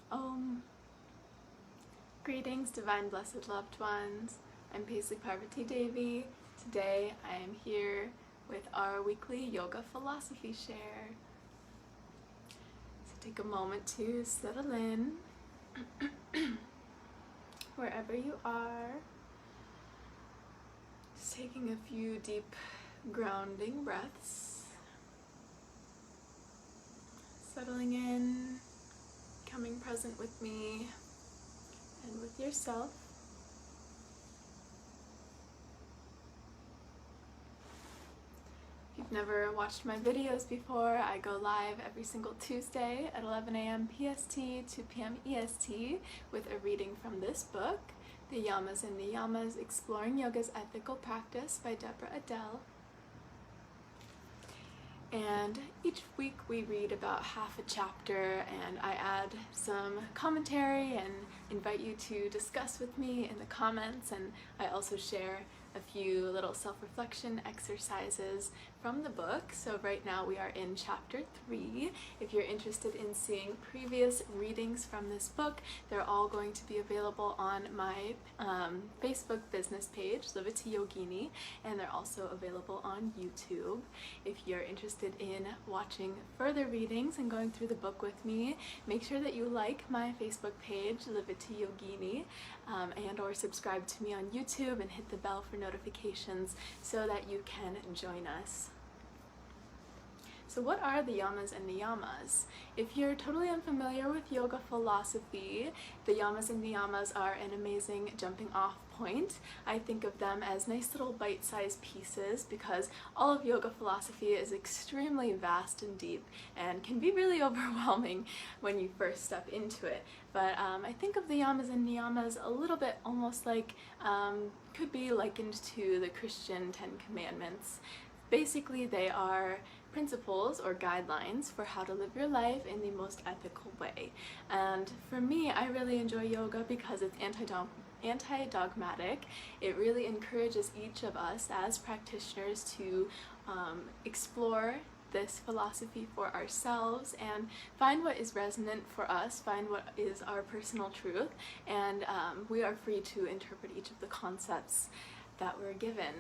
Om. Greetings, divine blessed loved ones. I'm Paisley Parvati Devi. Today I am here with our weekly yoga philosophy share. So take a moment to settle in wherever you are. Just taking a few deep grounding breaths. Settling in, becoming present with me and with yourself. If you've never watched my videos before, I go live every single Tuesday at 11 a.m. PST, 2 p.m. EST with a reading from this book, The Yamas and Niyamas, Exploring Yoga's Ethical Practice by Deborah Adele. And each week we read about half a chapter, and I add some commentary and invite you to discuss with me in the comments, and I also share a few little self-reflection exercises from the book. So right now we are in chapter 3. If you're interested in seeing previous readings from this book, they're all going to be available on my Facebook business page, Live It to Yogini, and they're also available on YouTube. If you're interested in watching further readings and going through the book with me, make sure that you like my Facebook page, Live It to Yogini, and or subscribe to me on YouTube and hit the bell for notifications so that you can join us. So what are the Yamas and Niyamas? If you're totally unfamiliar with yoga philosophy, the Yamas and Niyamas are an amazing jumping off point. I think of them as nice little bite-sized pieces because all of yoga philosophy is extremely vast and deep and can be really overwhelming when you first step into it. But I think of the Yamas and Niyamas a little bit almost like, could be likened to the Christian Ten Commandments. Basically, they are principles or guidelines for how to live your life in the most ethical way. And for me, I really enjoy yoga because it's anti-dogmatic. It really encourages each of us as practitioners to explore this philosophy for ourselves and find what is resonant for us, find what is our personal truth, and we are free to interpret each of the concepts that we're given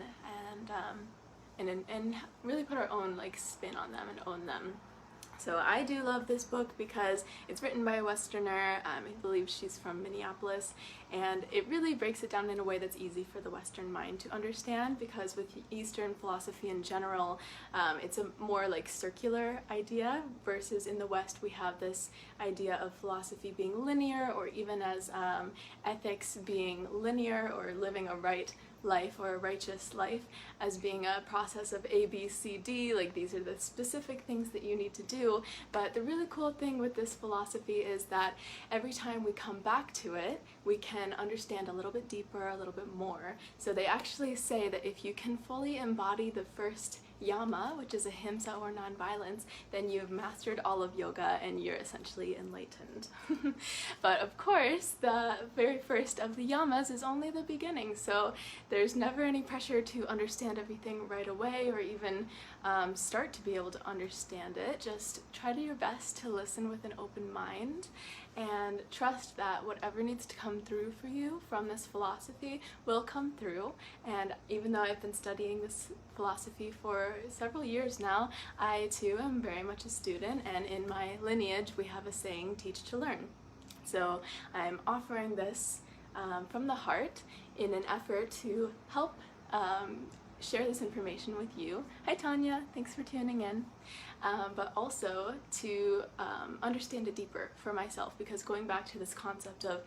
and really put our own spin on them and own them. So I do love this book because it's written by a Westerner. I believe she's from Minneapolis, and it really breaks it down in a way that's easy for the Western mind to understand, because with Eastern philosophy in general, it's a more circular idea, versus in the West we have this idea of philosophy being linear, or even as ethics being linear, or living a right life or a righteous life as being a process of A, B, C, D, these are the specific things that you need to do. But the really cool thing with this philosophy is that every time we come back to it, we can understand a little bit deeper, a little bit more. So they actually say that if you can fully embody the first Yama, which is ahimsa or nonviolence, then you've mastered all of yoga and you're essentially enlightened. But of course, the very first of the Yamas is only the beginning, so there's never any pressure to understand everything right away or even start to be able to understand it. Just try to your best to listen with an open mind and trust that whatever needs to come through for you from this philosophy will come through. And even though I've been studying this philosophy for several years now, I too am very much a student, and in my lineage we have a saying, teach to learn. So I'm offering this from the heart in an effort to help share this information with you. Hi Tanya, thanks for tuning in. But also to understand it deeper for myself, because going back to this concept of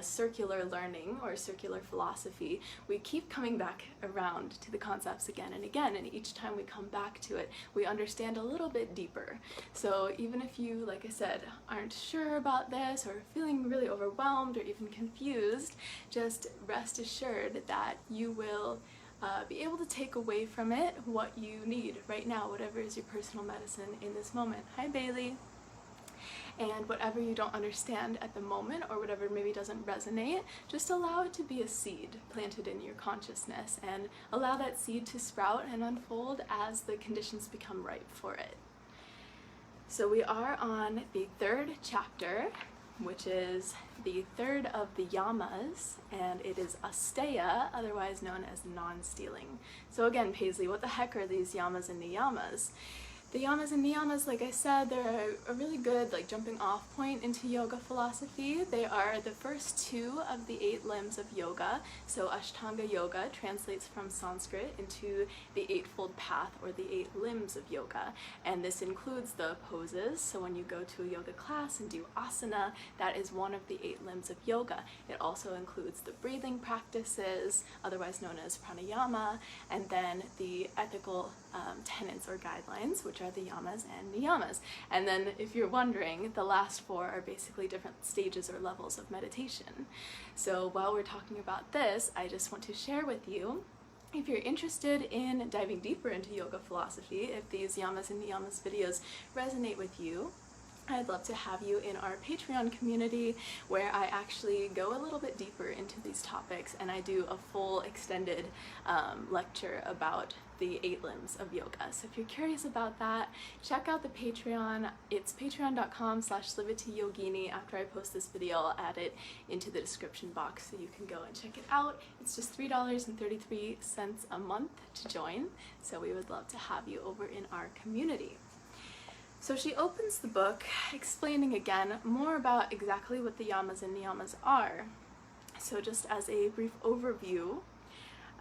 circular learning or circular philosophy, we keep coming back around to the concepts again and again, and each time we come back to it, we understand a little bit deeper. So even if you, like I said, aren't sure about this or feeling really overwhelmed or even confused, just rest assured that you will be able to take away from it what you need right now, whatever is your personal medicine in this moment. Hi Bailey. And whatever you don't understand at the moment, or whatever maybe doesn't resonate, just allow it to be a seed planted in your consciousness, and allow that seed to sprout and unfold as the conditions become ripe for it. So we are on the third chapter, which is the third of the Yamas, and it is Asteya, otherwise known as non-stealing. So again, Paisley, what the heck are these Yamas and Niyamas? The Yamas and Niyamas, like I said, they're a really good jumping off point into yoga philosophy. They are the first two of the 8 limbs of yoga. So Ashtanga yoga translates from Sanskrit into the eightfold path, or the 8 limbs of yoga. And this includes the poses. So when you go to a yoga class and do asana, that is one of the 8 limbs of yoga. It also includes the breathing practices, otherwise known as pranayama, and then the ethical tenets or guidelines, which are the Yamas and Niyamas. And then, if you're wondering, the last 4 are basically different stages or levels of meditation. So while we're talking about this, I just want to share with you, if you're interested in diving deeper into yoga philosophy, if these Yamas and Niyamas videos resonate with you, I'd love to have you in our Patreon community, where I actually go a little bit deeper into these topics, and I do a full extended lecture about the 8 limbs of yoga. So if you're curious about that, check out the Patreon. It's patreon.com/liveitayogini. After I post this video, I'll add it into the description box so you can go and check it out. It's just $3.33 a month to join, so we would love to have you over in our community. So she opens the book explaining again more about exactly what the Yamas and Niyamas are. So just as a brief overview,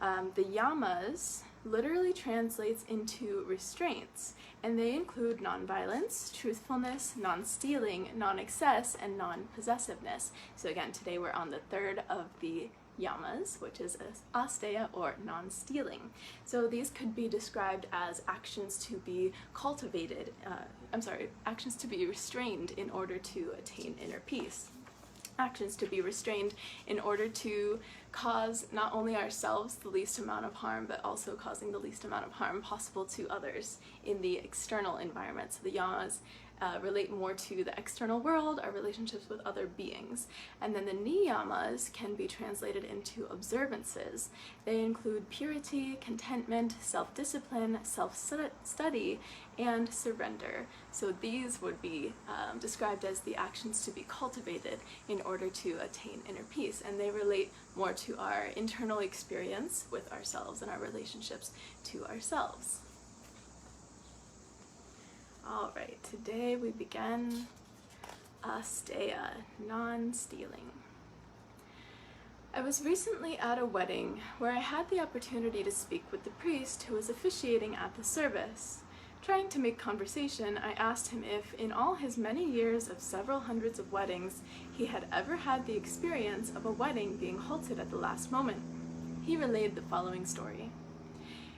the Yamas literally translates into restraints, and they include nonviolence, truthfulness, non-stealing, non-excess, and non-possessiveness. So again, today we're on the third of the Yamas, which is Asteya, or non-stealing. So these could be described as actions to be cultivated, actions to be restrained in order to attain inner peace. Actions to be restrained in order to cause not only ourselves the least amount of harm, but also causing the least amount of harm possible to others in the external environment. So the Yamas relate more to the external world, our relationships with other beings. And then the Niyamas can be translated into observances. They include purity, contentment, self-discipline, self-study, and surrender. So these would be described as the actions to be cultivated in order to attain inner peace, and they relate more to our internal experience with ourselves and our relationships to ourselves. Alright, today we begin Asteya, non-stealing. I was recently at a wedding where I had the opportunity to speak with the priest who was officiating at the service. Trying to make conversation, I asked him if, in all his many years of several hundreds of weddings, he had ever had the experience of a wedding being halted at the last moment. He relayed the following story.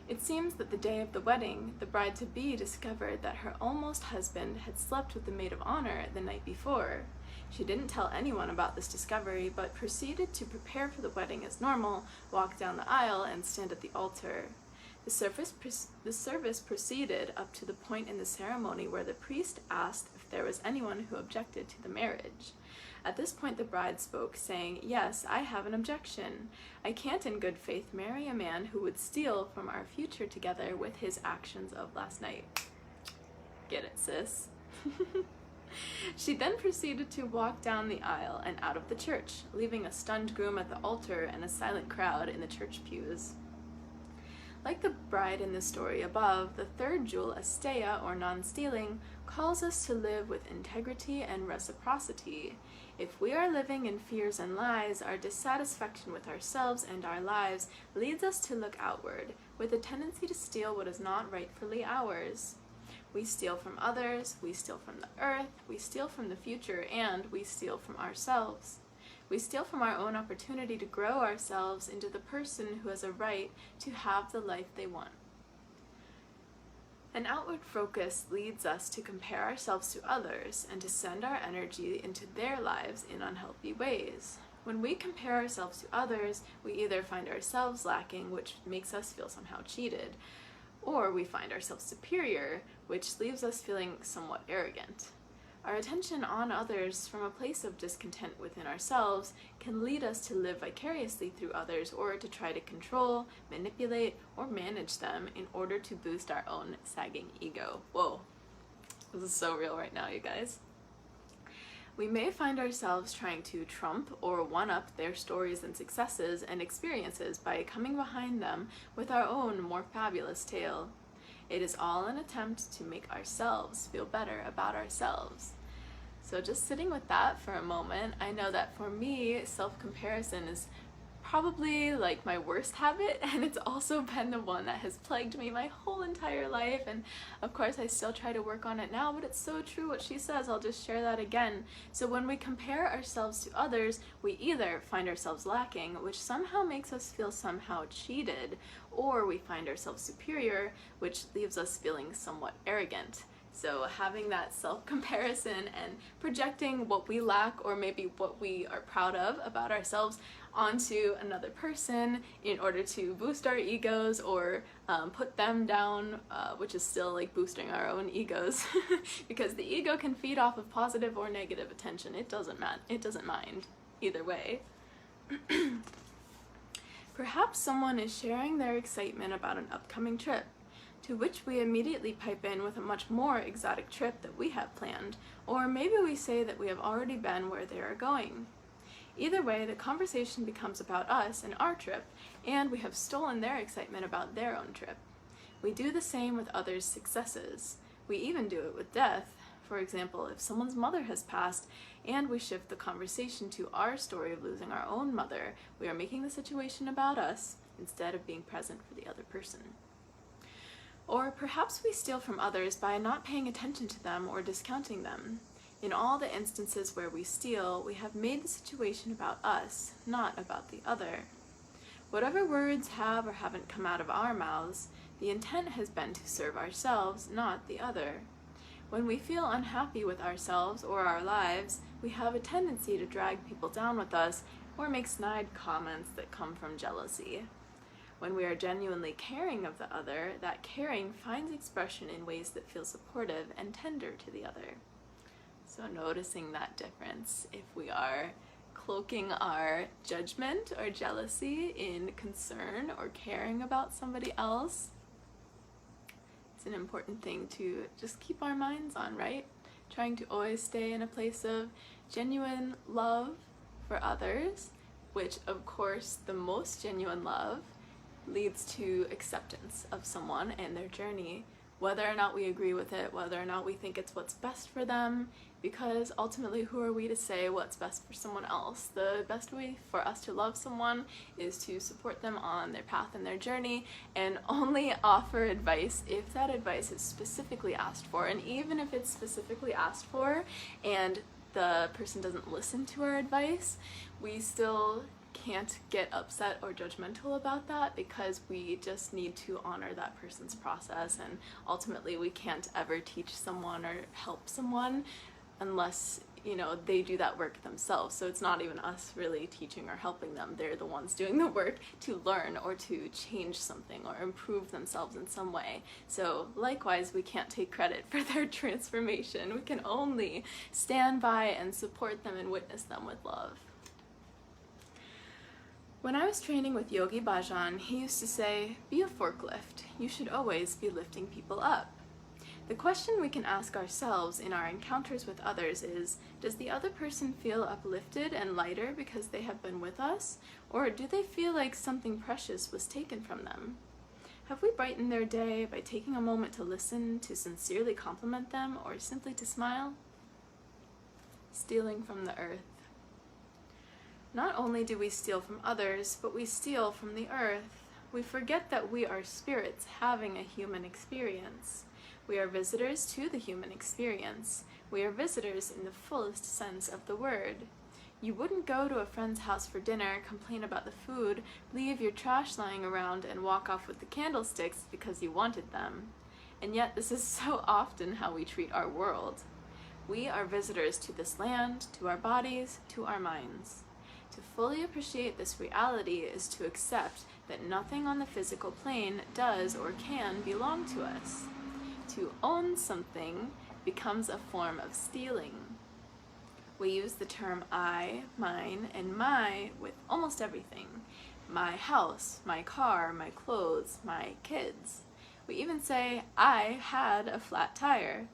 It seems that the day of the wedding, the bride-to-be discovered that her almost husband had slept with the maid of honor the night before. She didn't tell anyone about this discovery, but proceeded to prepare for the wedding as normal, walk down the aisle, and stand at the altar. The service proceeded up to the point in the ceremony where the priest asked if there was anyone who objected to the marriage. At this point the bride spoke, saying, "Yes, I have an objection. I can't in good faith marry a man who would steal from our future together with his actions of last night." Get it, sis? She then proceeded to walk down the aisle and out of the church, leaving a stunned groom at the altar and a silent crowd in the church pews. Like the bride in the story above, the third jewel, Asteya, or non-stealing, calls us to live with integrity and reciprocity. If we are living in fears and lies, our dissatisfaction with ourselves and our lives leads us to look outward, with a tendency to steal what is not rightfully ours. We steal from others, we steal from the earth, we steal from the future, and we steal from ourselves. We steal from our own opportunity to grow ourselves into the person who has a right to have the life they want. An outward focus leads us to compare ourselves to others and to send our energy into their lives in unhealthy ways. When we compare ourselves to others, we either find ourselves lacking, which makes us feel somehow cheated, or we find ourselves superior, which leaves us feeling somewhat arrogant. Our attention on others from a place of discontent within ourselves can lead us to live vicariously through others, or to try to control, manipulate, or manage them in order to boost our own sagging ego. Whoa, this is so real right now, you guys. We may find ourselves trying to trump or one-up their stories and successes and experiences by coming behind them with our own more fabulous tale. It is all an attempt to make ourselves feel better about ourselves. So just sitting with that for a moment, I know that for me, self-comparison is probably like my worst habit, and it's also been the one that has plagued me my whole entire life, and of course I still try to work on it now, but it's so true what she says. I'll just share that again. So when we compare ourselves to others, we either find ourselves lacking, which somehow makes us feel somehow cheated, or we find ourselves superior, which leaves us feeling somewhat arrogant. So having that self-comparison and projecting what we lack or maybe what we are proud of about ourselves onto another person in order to boost our egos or put them down, which is still like boosting our own egos because the ego can feed off of positive or negative attention. It doesn't mind either way. Perhaps someone is sharing their excitement about an upcoming trip, to which we immediately pipe in with a much more exotic trip that we have planned, or maybe we say that we have already been where they are going. Either way, the conversation becomes about us and our trip, and we have stolen their excitement about their own trip. We do the same with others' successes. We even do it with death. For example, if someone's mother has passed and we shift the conversation to our story of losing our own mother, we are making the situation about us instead of being present for the other person. Or perhaps we steal from others by not paying attention to them or discounting them. In all the instances where we steal, we have made the situation about us, not about the other. Whatever words have or haven't come out of our mouths, the intent has been to serve ourselves, not the other. When we feel unhappy with ourselves or our lives, we have a tendency to drag people down with us or make snide comments that come from jealousy. When we are genuinely caring of the other, that caring finds expression in ways that feel supportive and tender to the other. So noticing that difference, if we are cloaking our judgment or jealousy in concern or caring about somebody else, it's an important thing to just keep our minds on, right? Trying to always stay in a place of genuine love for others, which of course the most genuine love leads to acceptance of someone and their journey, whether or not we agree with it, whether or not we think it's what's best for them, because ultimately who are we to say what's best for someone else? The best way for us to love someone is to support them on their path and their journey and only offer advice if that advice is specifically asked for. And even if it's specifically asked for and the person doesn't listen to our advice, we still can't get upset or judgmental about that because we just need to honor that person's process, and ultimately we can't ever teach someone or help someone unless, you know, they do that work themselves. So it's not even us really teaching or helping them. They're the ones doing the work to learn or to change something or improve themselves in some way. So likewise, we can't take credit for their transformation. We can only stand by and support them and witness them with love. When I was training with Yogi Bhajan, he used to say, "Be a forklift. You should always be lifting people up." The question we can ask ourselves in our encounters with others is, does the other person feel uplifted and lighter because they have been with us, or do they feel like something precious was taken from them? Have we brightened their day by taking a moment to listen, to sincerely compliment them, or simply to smile? Stealing from the earth. Not only do we steal from others, but we steal from the earth. We forget that we are spirits having a human experience. We are visitors to the human experience. We are visitors in the fullest sense of the word. You wouldn't go to a friend's house for dinner, complain about the food, leave your trash lying around, and walk off with the candlesticks because you wanted them. And yet this is so often how we treat our world. We are visitors to this land, to our bodies, to our minds. To fully appreciate this reality is to accept that nothing on the physical plane does or can belong to us. To own something becomes a form of stealing. We use the term I, mine, and my with almost everything. My house, my car, my clothes, my kids. We even say, I had a flat tire.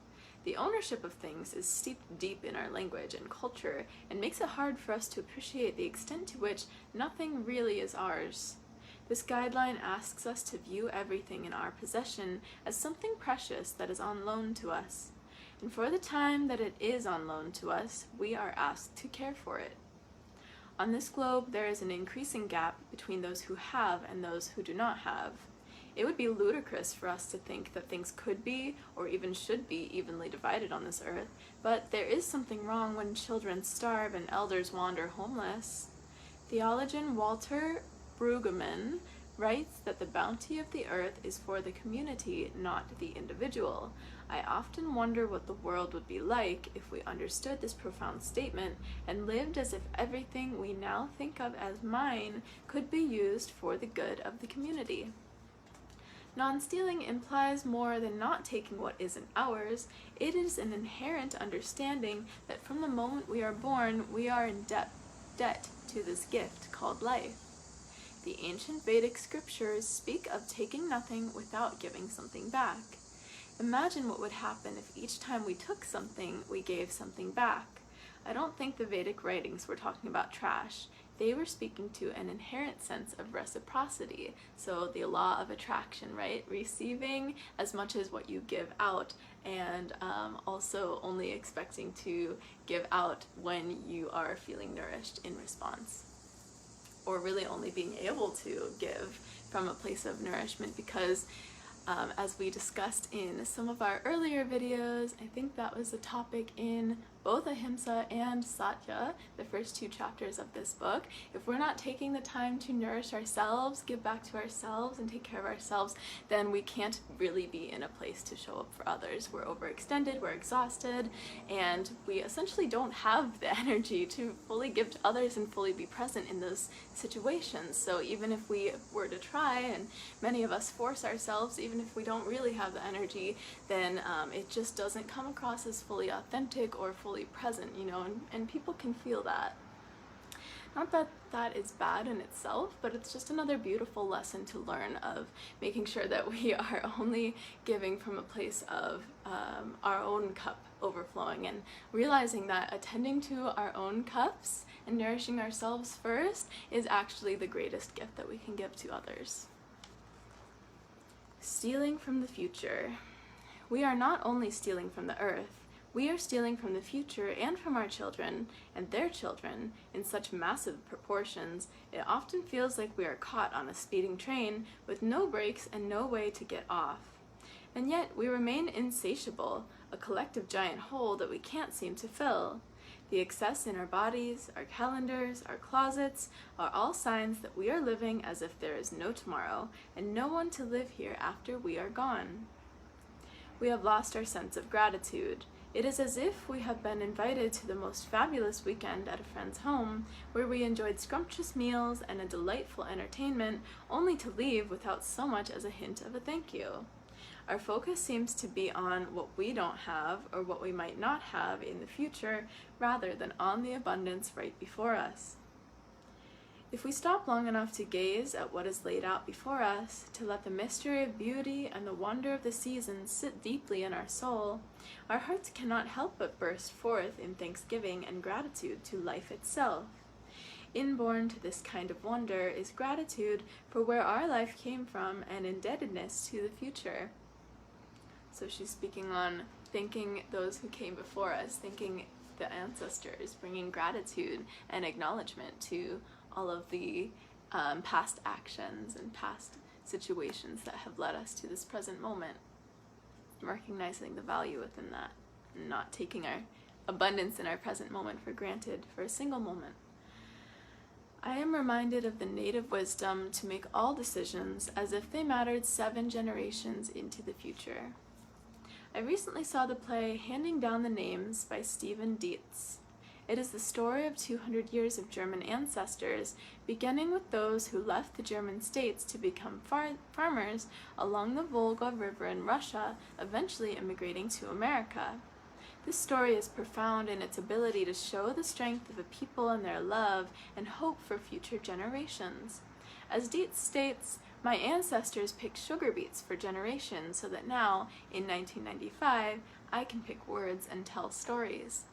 The ownership of things is steeped deep in our language and culture and makes it hard for us to appreciate the extent to which nothing really is ours. This guideline asks us to view everything in our possession as something precious that is on loan to us. And for the time that it is on loan to us, we are asked to care for it. On this globe, there is an increasing gap between those who have and those who do not have. It would be ludicrous for us to think that things could be, or even should be, evenly divided on this earth, but there is something wrong when children starve and elders wander homeless. Theologian Walter Brueggemann writes that the bounty of the earth is for the community, not the individual. I often wonder what the world would be like if we understood this profound statement and lived as if everything we now think of as mine could be used for the good of the community. Non-stealing implies more than not taking what isn't ours. It is an inherent understanding that from the moment we are born, we are in debt to this gift called life. The ancient Vedic scriptures speak of taking nothing without giving something back. Imagine what would happen if each time we took something, we gave something back. I don't think the Vedic writings were talking about trash. They were speaking to an inherent sense of reciprocity. So the law of attraction, right? Receiving as much as what you give out, and also only expecting to give out when you are feeling nourished in response. Or really only being able to give from a place of nourishment, because as we discussed in some of our earlier videos, I think that was a topic in both Ahimsa and Satya, the first two chapters of this book. If we're not taking the time to nourish ourselves, give back to ourselves, and take care of ourselves, then we can't really be in a place to show up for others. We're overextended, we're exhausted, and we essentially don't have the energy to fully give to others and fully be present in those situations. So even if we were to try, and many of us force ourselves, even if we don't really have the energy, then it just doesn't come across as fully authentic or fully present, you know, and people can feel that. Not that that is bad in itself, but it's just another beautiful lesson to learn of making sure that we are only giving from a place of our own cup overflowing, and realizing that attending to our own cups and nourishing ourselves first is actually the greatest gift that we can give to others. Stealing from the future. We are not only stealing from the earth, we are stealing from the future and from our children and their children in such massive proportions, it often feels like we are caught on a speeding train with no brakes and no way to get off. And yet we remain insatiable, a collective giant hole that we can't seem to fill. The excess in our bodies, our calendars, our closets are all signs that we are living as if there is no tomorrow and no one to live here after we are gone. We have lost our sense of gratitude. It is as if we have been invited to the most fabulous weekend at a friend's home, where we enjoyed scrumptious meals and a delightful entertainment, only to leave without so much as a hint of a thank you. Our focus seems to be on what we don't have or what we might not have in the future, rather than on the abundance right before us. If we stop long enough to gaze at what is laid out before us, to let the mystery of beauty and the wonder of the seasons sit deeply in our soul, our hearts cannot help but burst forth in thanksgiving and gratitude to life itself. Inborn to this kind of wonder is gratitude for where our life came from and indebtedness to the future. So she's speaking on thanking those who came before us, thanking the ancestors, bringing gratitude and acknowledgement to all of the past actions and past situations that have led us to this present moment. Recognizing the value within that, and not taking our abundance in our present moment for granted for a single moment. I am reminded of the native wisdom to make all decisions as if they mattered 7 generations into the future. I recently saw the play Handing Down the Names by Stephen Dietz. It is the story of 200 years of German ancestors, beginning with those who left the German states to become farmers along the Volga River in Russia, eventually immigrating to America. This story is profound in its ability to show the strength of a people and their love and hope for future generations. As Dietz states, My ancestors picked sugar beets for generations so that now, in 1995, I can pick words and tell stories.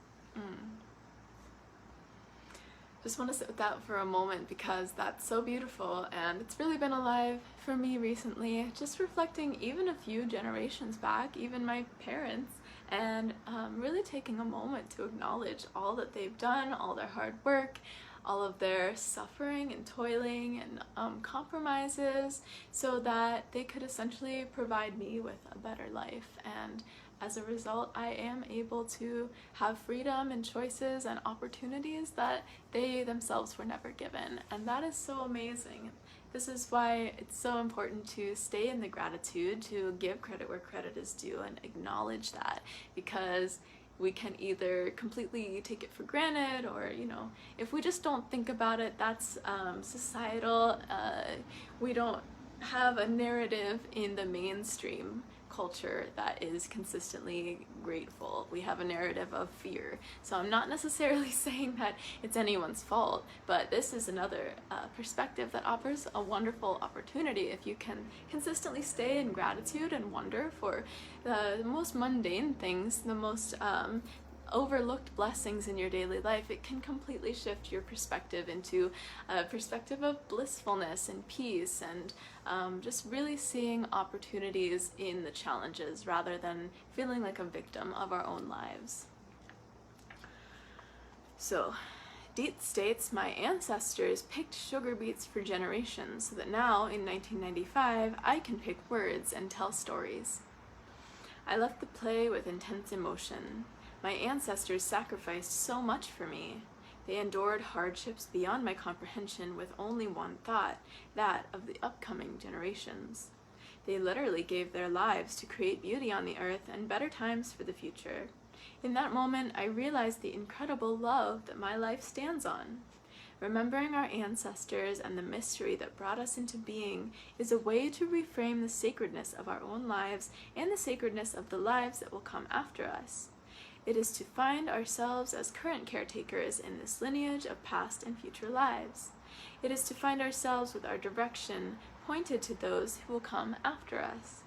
Just want to sit with that for a moment because that's so beautiful, and it's really been alive for me recently, just reflecting even a few generations back, even my parents, and really taking a moment to acknowledge all that they've done, all their hard work, all of their suffering and toiling and compromises, so that they could essentially provide me with a better life. And as a result, I am able to have freedom and choices and opportunities that they themselves were never given. And that is so amazing. This is why it's so important to stay in the gratitude, to give credit where credit is due and acknowledge that, because we can either completely take it for granted, or, you know, if we just don't think about it, that's societal. We don't have a narrative in the mainstream culture that is consistently grateful. We have a narrative of fear. So I'm not necessarily saying that it's anyone's fault, but this is another perspective that offers a wonderful opportunity. If you can consistently stay in gratitude and wonder for the most mundane things, the most overlooked blessings in your daily life, it can completely shift your perspective into a perspective of blissfulness and peace, and just really seeing opportunities in the challenges rather than feeling like a victim of our own lives. So, Deet states, my ancestors picked sugar beets for generations so that now, in 1995, I can pick words and tell stories. I left the play with intense emotion. My ancestors sacrificed so much for me. They endured hardships beyond my comprehension with only one thought, that of the upcoming generations. They literally gave their lives to create beauty on the earth and better times for the future. In that moment, I realized the incredible love that my life stands on. Remembering our ancestors and the mystery that brought us into being is a way to reframe the sacredness of our own lives and the sacredness of the lives that will come after us. It is to find ourselves as current caretakers in this lineage of past and future lives. It is to find ourselves with our direction pointed to those who will come after us.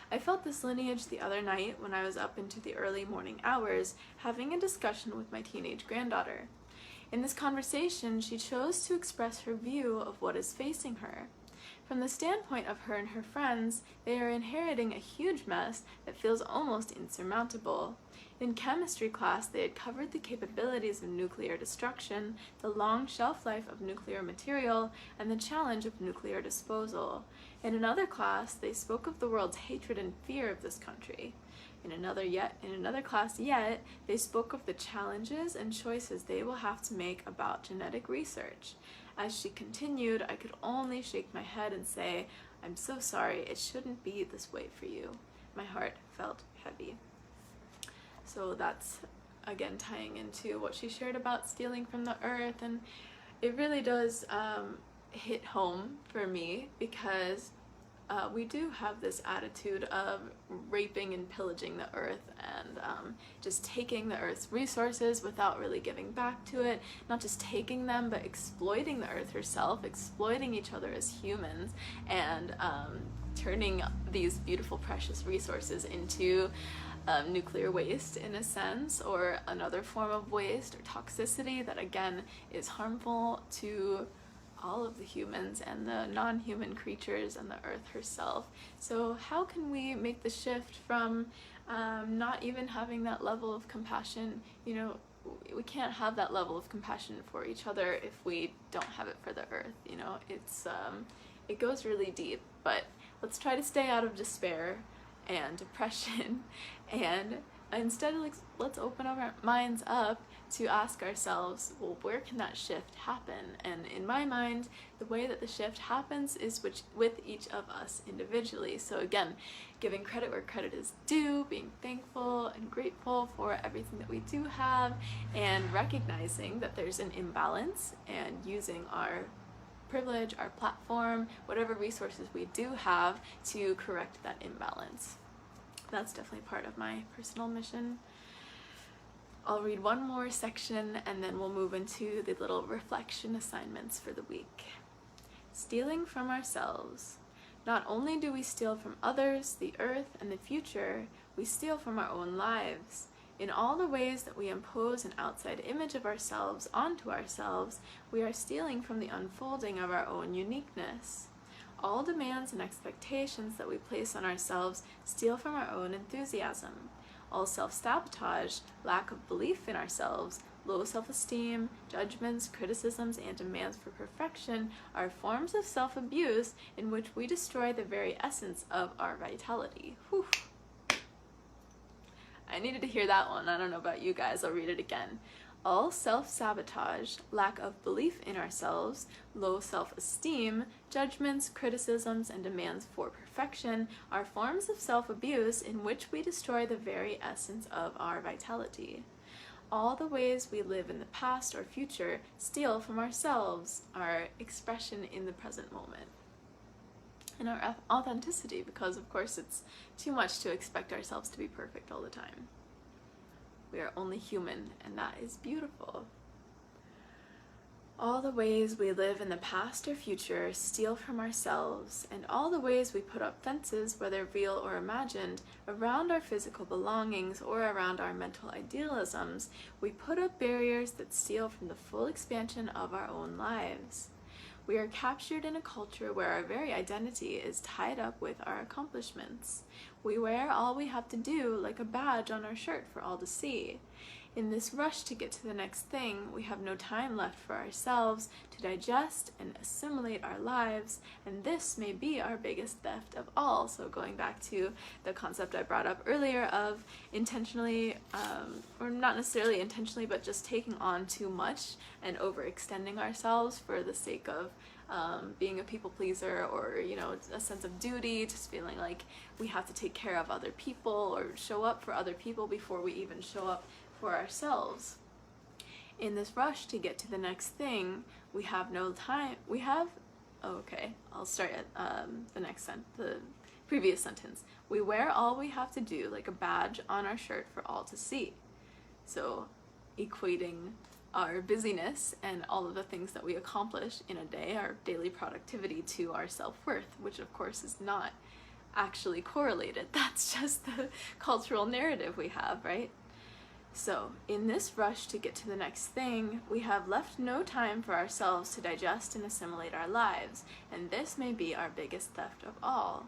I felt this lineage the other night when I was up into the early morning hours having a discussion with my teenage granddaughter. In this conversation, she chose to express her view of what is facing her. From the standpoint of her and her friends, they are inheriting a huge mess that feels almost insurmountable. In chemistry class, they had covered the capabilities of nuclear destruction, the long shelf life of nuclear material, and the challenge of nuclear disposal. In another class, they spoke of the world's hatred and fear of this country. In another class yet, they spoke of the challenges and choices they will have to make about genetic research. As she continued, I could only shake my head and say, I'm so sorry, it shouldn't be this way for you. My heart felt heavy. So that's, again, tying into what she shared about stealing from the earth, and it really does hit home for me, because we do have this attitude of raping and pillaging the earth, and just taking the earth's resources without really giving back to it, not just taking them, but exploiting the earth herself, exploiting each other as humans, and turning these beautiful, precious resources into nuclear waste, in a sense, or another form of waste or toxicity that, again, is harmful to all of the humans and the non-human creatures and the earth herself. So how can we make the shift from not even having that level of compassion? You know, we can't have that level of compassion for each other if we don't have it for the earth. You know, it's it goes really deep, but let's try to stay out of despair and depression, and instead, let's open our minds up to ask ourselves, well, where can that shift happen? And in my mind, the way that the shift happens is with each of us individually. So again, giving credit where credit is due, being thankful and grateful for everything that we do have, and recognizing that there's an imbalance, and using our privilege, our platform, whatever resources we do have to correct that imbalance. That's definitely part of my personal mission. I'll read one more section and then we'll move into the little reflection assignments for the week. Stealing from ourselves. Not only do we steal from others, the earth, and the future, we steal from our own lives. In all the ways that we impose an outside image of ourselves onto ourselves, we are stealing from the unfolding of our own uniqueness. All demands and expectations that we place on ourselves steal from our own enthusiasm. All self-sabotage, lack of belief in ourselves, low self-esteem, judgments, criticisms, and demands for perfection are forms of self-abuse in which we destroy the very essence of our vitality. Whew. I needed to hear that one. I don't know about you guys. I'll read it again. All self-sabotage, lack of belief in ourselves, low self-esteem, judgments, criticisms, and demands for perfection are forms of self-abuse in which we destroy the very essence of our vitality. All the ways we live in the past or future steal from ourselves, our expression in the present moment, and our authenticity, because of course it's too much to expect ourselves to be perfect all the time. We are only human, and that is beautiful. All the ways we live in the past or future steal from ourselves, and all the ways we put up fences, whether real or imagined, around our physical belongings or around our mental idealisms, we put up barriers that steal from the full expansion of our own lives. We are captured in a culture where our very identity is tied up with our accomplishments. We wear all we have to do like a badge on our shirt for all to see. In this rush to get to the next thing, we have no time left for ourselves to digest and assimilate our lives, and this may be our biggest theft of all. So going back to the concept I brought up earlier of intentionally, or not necessarily intentionally, but just taking on too much and overextending ourselves for the sake of being a people pleaser, or a sense of duty, just feeling like we have to take care of other people or show up for other people before we even show up for ourselves. In this rush to get to the next thing, we have no time. I'll start at the previous sentence. We wear all we have to do like a badge on our shirt for all to see. So equating our busyness and all of the things that we accomplish in a day, our daily productivity, to our self-worth, which of course is not actually correlated. That's just the cultural narrative we have, right? So, in this rush to get to the next thing, we have left no time for ourselves to digest and assimilate our lives, and this may be our biggest theft of all.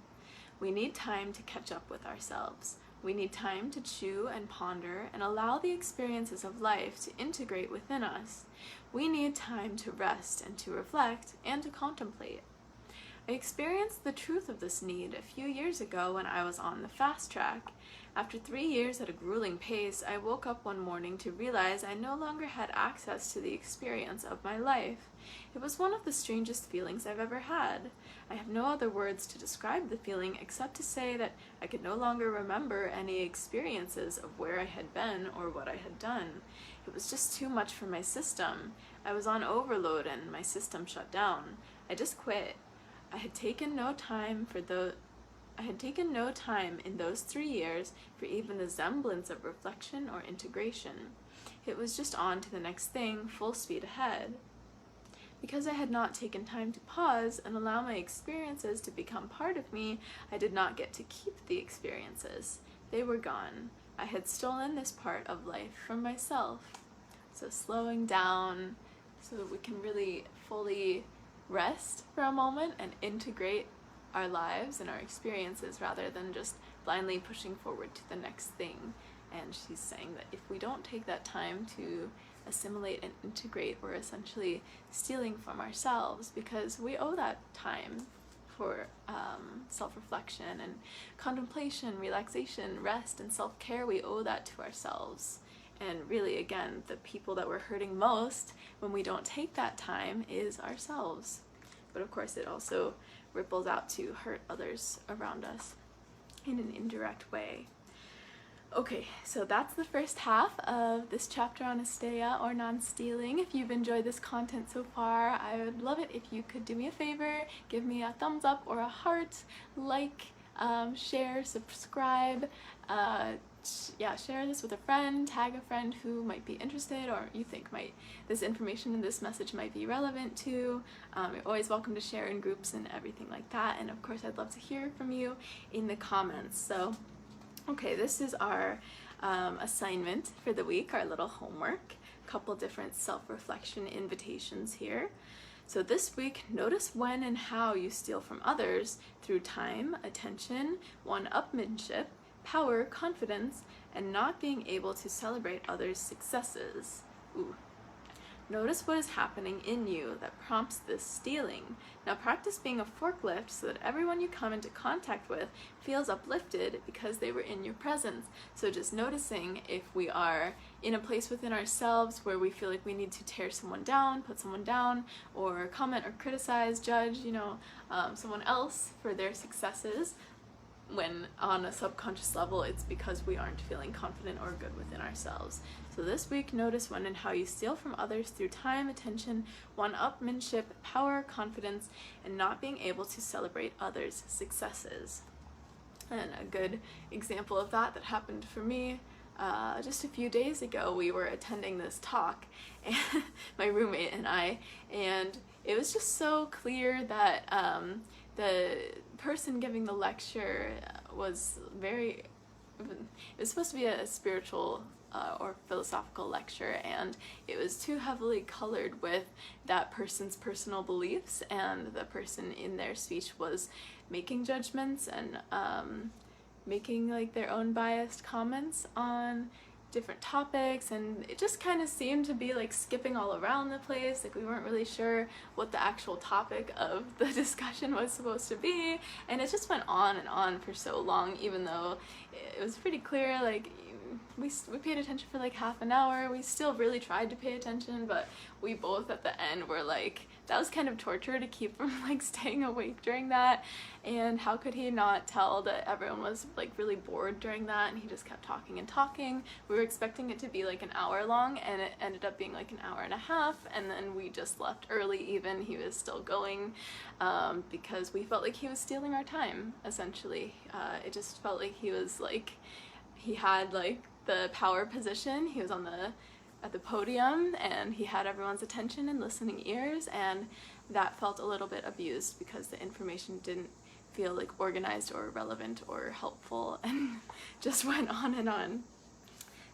We need time to catch up with ourselves. We need time to chew and ponder and allow the experiences of life to integrate within us. We need time to rest and to reflect and to contemplate. I experienced the truth of this need a few years ago when I was on the fast track. After 3 years at a grueling pace, I woke up one morning to realize I no longer had access to the experience of my life. It was one of the strangest feelings I've ever had. I have no other words to describe the feeling except to say that I could no longer remember any experiences of where I had been or what I had done. It was just too much for my system. I was on overload and my system shut down. I just quit. I had taken no time in those 3 years for even the semblance of reflection or integration. It was just on to the next thing, full speed ahead. Because I had not taken time to pause and allow my experiences to become part of me, I did not get to keep the experiences. They were gone. I had stolen this part of life from myself. So slowing down so that we can really fully rest for a moment and integrate our lives and our experiences rather than just blindly pushing forward to the next thing. And she's saying that if we don't take that time to assimilate and integrate, we're essentially stealing from ourselves, because we owe that time for self-reflection and contemplation, relaxation, rest, and self-care. We owe that to ourselves. And really, again, the people that we're hurting most when we don't take that time is ourselves. But of course, it also ripples out to hurt others around us in an indirect way. Okay, so that's the first half of this chapter on Asteya, or non-stealing. If you've enjoyed this content so far, I would love it if you could do me a favor, give me a thumbs up or a heart, like share, subscribe, yeah, share this with a friend, tag a friend who might be interested or you think this information and this message might be relevant to. You're always welcome to share in groups and everything like that, and of course I'd love to hear from you in the comments. So okay, this is our assignment for the week, our little homework. A couple different self-reflection invitations here. So this week, notice when and how you steal from others through time, attention, one-upmanship, power, confidence, and not being able to celebrate others' successes. Ooh. Notice what is happening in you that prompts this stealing. Now practice being a forklift so that everyone you come into contact with feels uplifted because they were in your presence. So just noticing if we are in a place within ourselves where we feel like we need to tear someone down, put someone down, or comment or criticize, judge, someone else for their successes, when on a subconscious level it's because we aren't feeling confident or good within ourselves. So this week, notice when and how you steal from others through time, attention, one-upmanship, power, confidence, and not being able to celebrate others' successes. And a good example of that happened for me just a few days ago. We were attending this talk, and my roommate and I, and it was just so clear that the person giving the lecture was it was supposed to be a spiritual or philosophical lecture, and it was too heavily colored with that person's personal beliefs, and the person in their speech was making judgments and making like their own biased comments on different topics, and it just kind of seemed to be like skipping all around the place. Like we weren't really sure what the actual topic of the discussion was supposed to be, and it just went on and on for so long, even though it was pretty clear. Like we paid attention for like half an hour. We still really tried to pay attention, but we both at the end were like, that was kind of torture to keep from like staying awake during that. And how could he not tell that everyone was like really bored during that, and he just kept talking and talking. We were expecting it to be like an hour long, and it ended up being like an hour and a half, and then we just left early. Even he was still going because we felt like he was stealing our time, essentially. It just felt like he was like, he had like the power position. He was at the podium, and he had everyone's attention and listening ears, and that felt a little bit abused because the information didn't feel like organized or relevant or helpful, and just went on and on.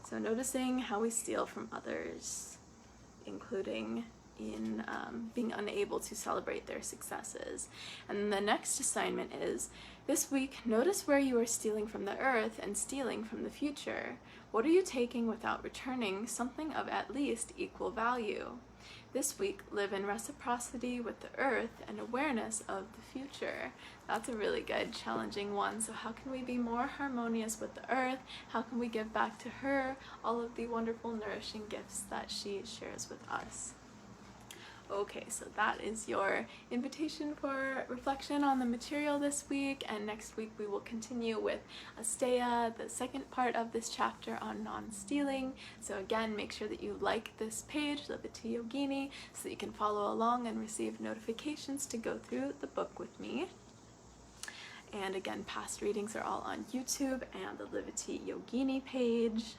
So noticing how we steal from others, including in being unable to celebrate their successes. And the next assignment is, this week, notice where you are stealing from the earth and stealing from the future. What are you taking without returning something of at least equal value? This week, live in reciprocity with the earth and awareness of the future. That's a really good, challenging one. So how can we be more harmonious with the earth? How can we give back to her all of the wonderful, nourishing gifts that she shares with us? Okay, so that is your invitation for reflection on the material this week, and next week we will continue with Asteya, the second part of this chapter on non-stealing. So again, make sure that you like this page, Liberty Yogini, so that you can follow along and receive notifications to go through the book with me. And again, past readings are all on YouTube and the Liberty Yogini page.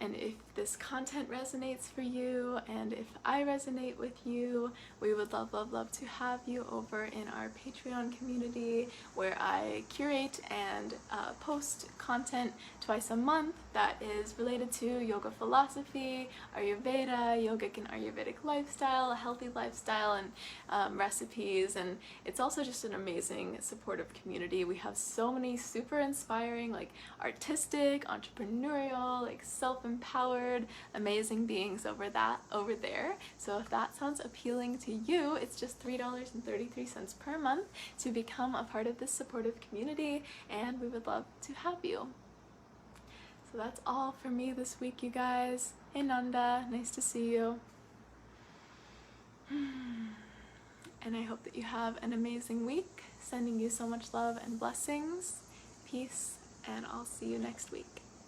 And if this content resonates for you, and if I resonate with you, we would love, love, love to have you over in our Patreon community, where I curate and post content twice a month that is related to yoga philosophy, Ayurveda, yogic and Ayurvedic lifestyle, a healthy lifestyle, and recipes. And it's also just an amazing supportive community. We have so many super inspiring, like artistic, entrepreneurial, like self-empowered, amazing beings over there. So if that sounds appealing to you, it's just $3.33 per month to become a part of this supportive community, and we would love to have you. So that's all for me this week, you guys. Hey Nanda, nice to see you. And I hope that you have an amazing week. Sending you so much love and blessings, peace, and I'll see you next week.